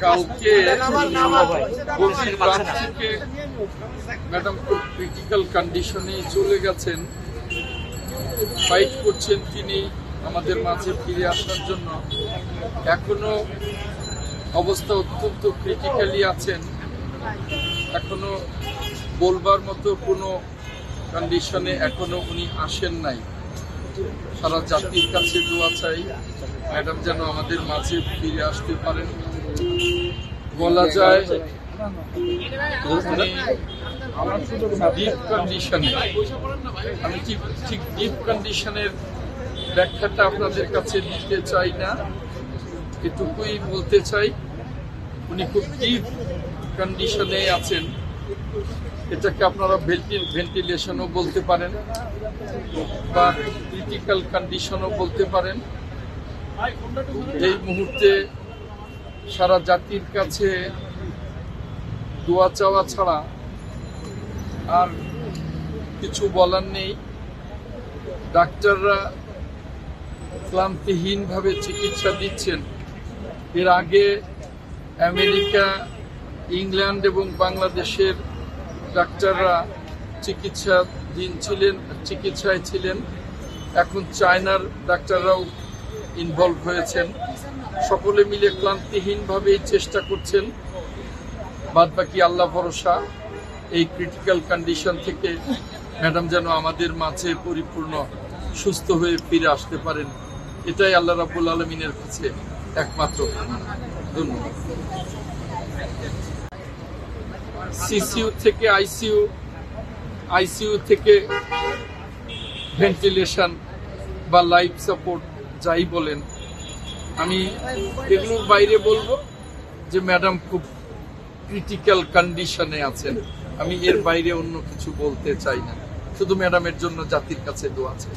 কালকে গভীর রাত থেকে ম্যাডাম খুব ক্রিটিক্যাল কন্ডিশনে চলে গেছেন, ফাইট করছেন তিনি আমাদের মাঝে ফিরে আসার জন্য। এখনো অবস্থা অত্যন্ত ক্রিটিক্যালি আছেন, এখনো বলবার মতো কোনো কন্ডিশনে এখনো উনি আসেন নাই। সারা জাতির কাছে দোয়া চাই ম্যাডাম যেন আমাদের মাঝে ফিরে আসতে পারেন। বলা যায় ডিপ কন্ডিশনে, আমি ঠিক ডিপ কন্ডিশনের ব্যাখ্যাটা আপনাদের কাছে দিতে চাই না, এটুকুই বলতে চাই উনি খুব ডিপ কন্ডিশনে আছেন। এটাকে আপনারা ভেন্টিলেশনও বলতে পারেন বা ক্রিটিক্যাল কন্ডিশনও বলতে পারেন। এই মুহূর্তে সারা জাতির কাছে দোয়া চাওয়া ছাড়া আর কিছু বলার নেই। ডাক্তাররা ক্লান্তিহীনভাবে চিকিৎসা দিচ্ছেন। এর আগে আমেরিকা, ইংল্যান্ড এবং বাংলাদেশের ডাক্তাররা চিকিৎসায় ছিলেন। এখন চায়নার ডাক্তাররাও ইনভলভ হয়েছেন। সকলে মিলে ক্লান্তিহীনভাবে চেষ্টা করছেন। বাদবাকি আল্লাহ ভরসা, এই ক্রিটিক্যাল কন্ডিশন থেকে ম্যাডাম যেন আমাদের মাঝে পরিপূর্ণ সুস্থ হয়ে ফিরে আসতে পারেন, এটাই আল্লাহ রাব্বুল আলামিনের কাছে একমাত্র ধন্যবাদ। সিসিইউ থেকে আইসিইউ থেকে ভেন্টিলেশন বা লাইফ সাপোর্ট যাই বলেন, আমি এগুলোর বাইরে বলবো যে ম্যাডাম খুব ক্রিটিক্যাল কন্ডিশনে আছেন। আমি এর বাইরে অন্য কিছু বলতে চাই না, শুধু ম্যাডামের জন্য জাতির কাছে দোয়া চাই।